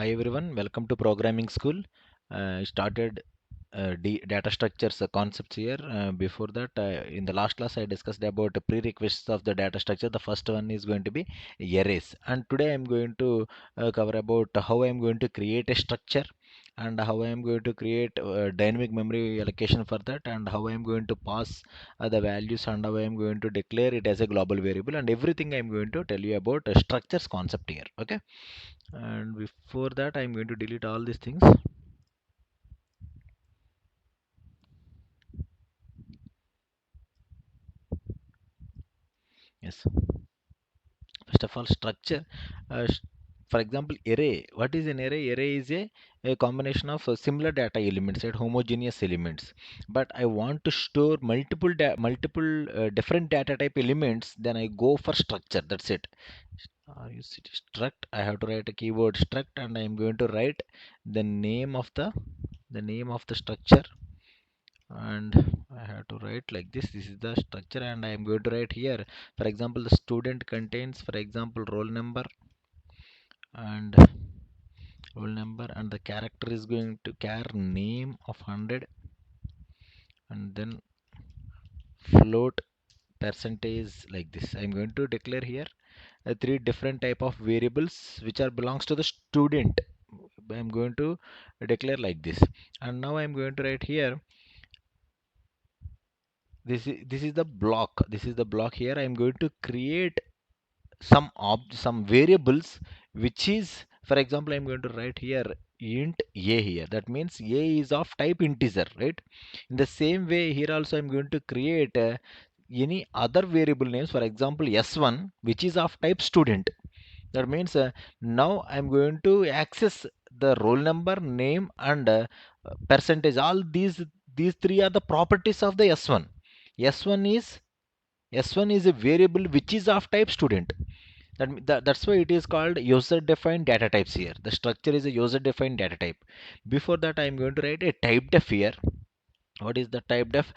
Hi everyone, welcome to programming school. I started data structures concepts here. Before that, in the last class, I discussed about the prerequisites of the data structure. The first one is going to be arrays, and today I'm going to cover about how I'm going to create a structure and how I'm going to create dynamic memory allocation for that, and how I'm going to pass the values, and how I'm going to declare it as a global variable, and everything I'm going to tell you about structures concept here. Okay, and before that I'm going to delete all these things. Yes, first of all, structure. uh, sh- for example, array. What is an array? Array is a combination of similar data elements, right? Homogeneous elements. But I want to store multiple different data type elements, then I go for structure. That's it. You see struct, I have to write a keyword struct, and I am going to write the name of the structure, and I have to write like this. This is the structure, and I am going to write here, for example, the student contains, for example, and roll number, and the character is going to char name of 100, and then float percentage like this. I'm going to declare here three different type of variables which are belongs to the student. I'm going to declare like this, and now I'm going to write here, this is the block. This is the block. Here I'm going to create some variables, which is, for example, I'm going to write here int a here. That means a is of type integer, right? In the same way, here also I'm going to create any other variable names, for example s1, which is of type student. That means now I'm going to access the roll number, name, and percentage. All these three are the properties of the s1. s1 is S1 is a variable which is of type student. That's why it is called user defined data types here. The structure is a user defined data type. Before that, I am going to write a type def here. What is the type def?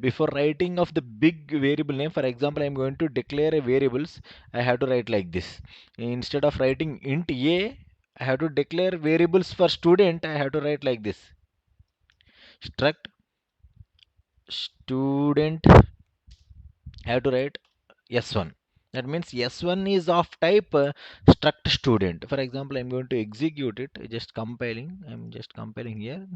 Before writing of the big variable name, for example, I am going to declare a variables. I have to write like this. Instead of writing int a, I have to declare variables for student. I have to write like this. Struct student, I have to write s1. That means s1 is of type struct student. For example, I'm going to execute it. Just compiling. I'm just compiling here.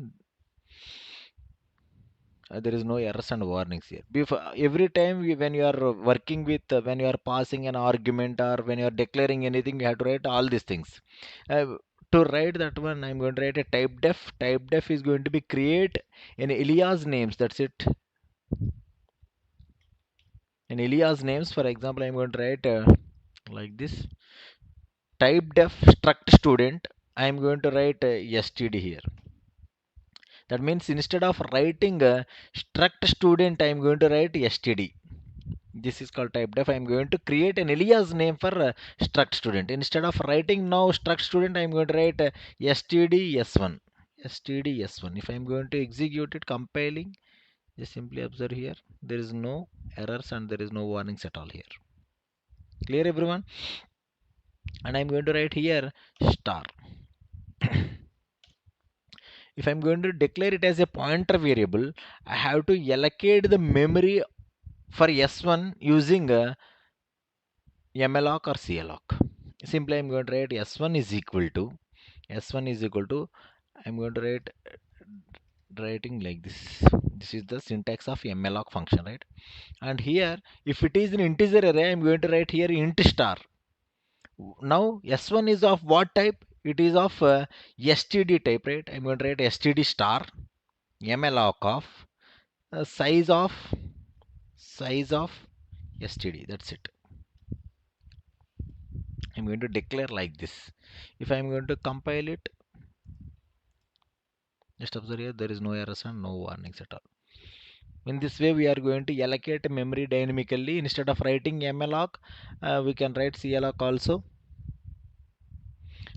There is no errors and warnings here. Before every time when you are working with, when you are passing an argument or when you are declaring anything, you have to write all these things. Uh, to write that one, I'm going to write a type def. Type def is going to be create an alias names. That's it. In alias names, for example, I'm going to write like this. Type def struct student, I am going to write std here. That means instead of writing struct student, I am going to write std. This is called type def. I am going to create an alias name for struct student. Instead of writing now struct student, I am going to write std s1. std s1. If I am going to execute it, compiling, just simply observe here, there is no errors and there is no warnings at all here. Clear everyone? And I'm going to write here star. If I'm going to declare it as a pointer variable, I have to allocate the memory for s1 using malloc or calloc. Simply I'm going to write s1 is equal to, I'm going to write writing like this. This is the syntax of malloc function, right? And here, if it is an integer array, I'm going to write here int star. Now s1 is of what type? It is of std type, right? I'm going to write std star malloc of size of std. That's it. I'm going to declare like this. If I'm going to compile it, just observe here, there is no errors and no warnings at all. In this way, we are going to allocate memory dynamically. Instead of writing malloc, we can write calloc also.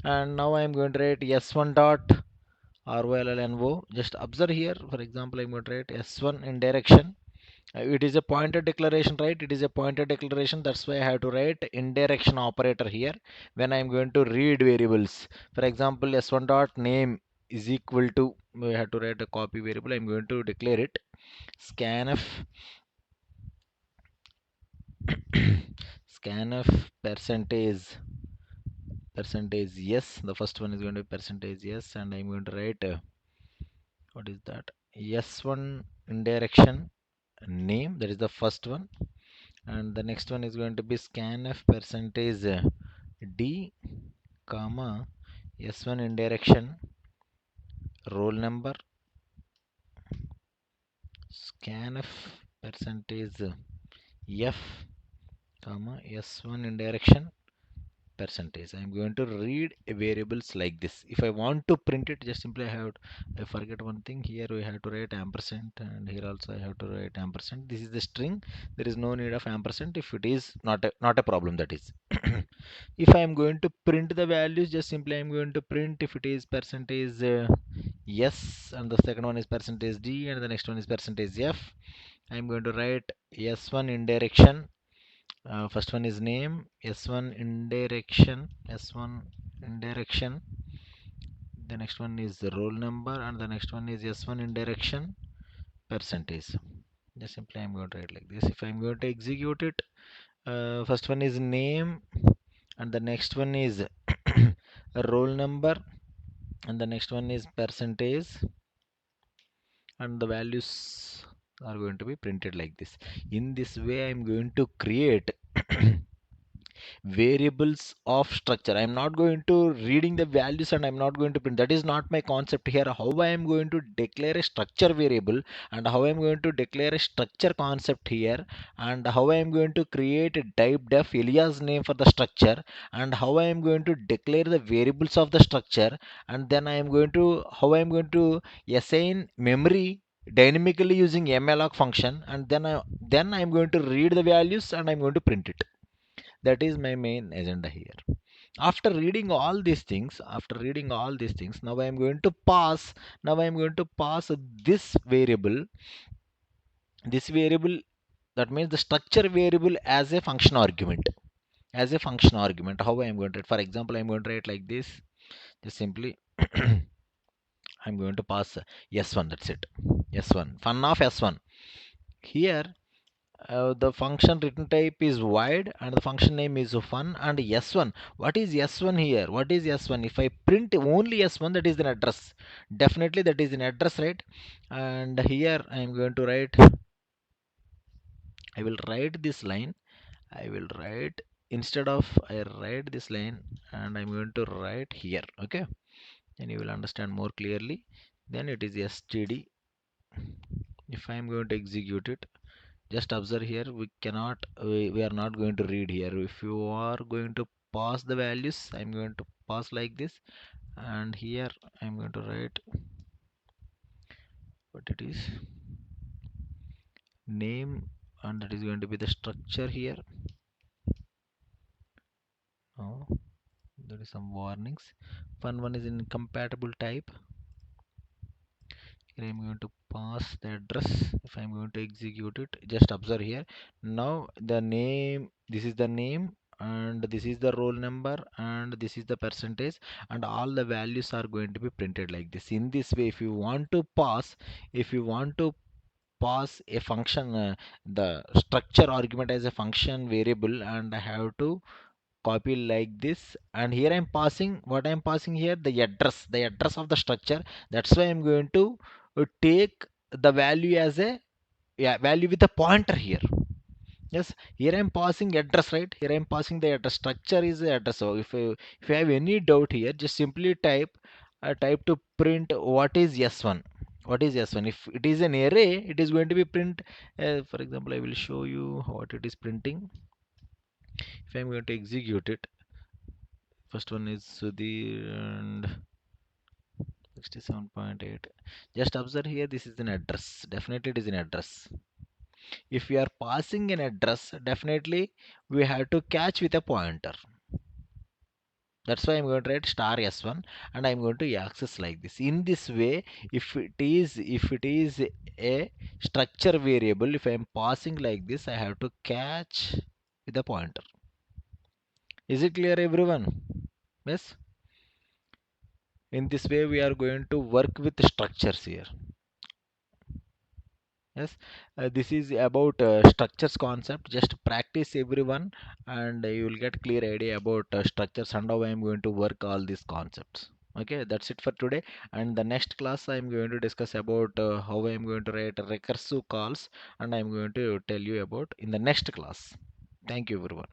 And now I'm going to write s1 dot rollnvo. Just observe here. For example, I'm going to write s1 in direction. It is a pointer declaration, right? It is a pointer declaration. That's why I have to write indirection operator here when I'm going to read variables. For example, s1 dot name is equal to, we have to write a copy variable. I'm going to declare it scanf scanf percentage yes. The first one is going to be percentage yes, and I'm going to write what is that, s1 indirection name, that is the first one, and the next one is going to be scanf percentage d comma s1 indirection roll number, scanf percentage f comma s1 indirection percentage. I'm going to read a variables like this. If I want to print it, just simply I forget one thing here. We have to write ampersand, and here also I have to write ampersand. This is the string. There is no need of ampersand. If it is not a problem, that is. If I am going to print the values, just simply I'm going to print if it is percentage yes, and the second one is percentage d, and the next one is percentage f. I'm going to write s1 indirection, first one is name, s1 indirection, the next one is the roll number, and the next one is s1 indirection percentage. Just simply I'm going to write like this. If I'm going to execute it, first one is name, and the next one is a roll number, and the next one is percentage, and the values are going to be printed like this. In this way I'm going to create variables of structure. I'm not going to reading the values, and I'm not going to print. That is not my concept here. How I am going to declare a structure variable, and how I'm going to declare a structure concept here, and how I am going to create a type def alias name for the structure, and how I am going to declare the variables of the structure, and then I am going to how I am going to assign memory dynamically using malloc function, and then I'm going to read the values and I'm going to print it. That is my main agenda here. After reading all these things, now I am going to pass this variable, that means the structure variable, as a function argument. How I am going to write? For example, I am going to write like this. Just simply I'm going to pass s1, that's it. S1, fun of s1. Here the function return type is void, and the function name is fun, and s1. What is s1 here? What is s1? If I print only s1, that is an address. Definitely that is an address, right? And here I am going to write, I will write this line. I will write, instead of I write this line, and I'm going to write here. Okay, then you will understand more clearly. Then it is std. If I am going to execute it, just observe here, we are not going to read here. If you are going to pass the values, I'm going to pass like this, and here I'm going to write what it is, name, and that is going to be the structure here. Oh, there is some warnings. One is incompatible type. Here I'm going to pass the address. If I'm going to execute it, just observe here. Now the name, this is the name, and this is the roll number, and this is the percentage, and all the values are going to be printed like this. In this way, if you want to pass a function, the structure argument as a function variable, and I have to copy like this, and here I'm passing, what I'm passing here, the address of the structure. That's why I'm going to take the value as a, yeah, value with a pointer here. Yes, here I'm passing address, right? Here I'm passing the address. Structure is the address. So if you have any doubt here, just simply type to print what is s1. What is s1? If it is an array, it is going to be print, for example, I will show you what it is printing. If I'm going to execute it, first one is Sudhir and 67.8. Just observe here, this is an address. Definitely it is an address. If we are passing an address, definitely we have to catch with a pointer. That's why I'm going to write star s1 and I'm going to access like this. In this way, if it is a structure variable, if I'm passing like this, I have to catch with a pointer. Is it clear, everyone? Yes. In this way, we are going to work with structures here. Yes, this is about structures concept. Just practice everyone, and you will get clear idea about structures and how I am going to work all these concepts. Okay, that's it for today. And the next class I am going to discuss about how I am going to write recursive calls, and I am going to tell you about in the next class. Thank you, everyone.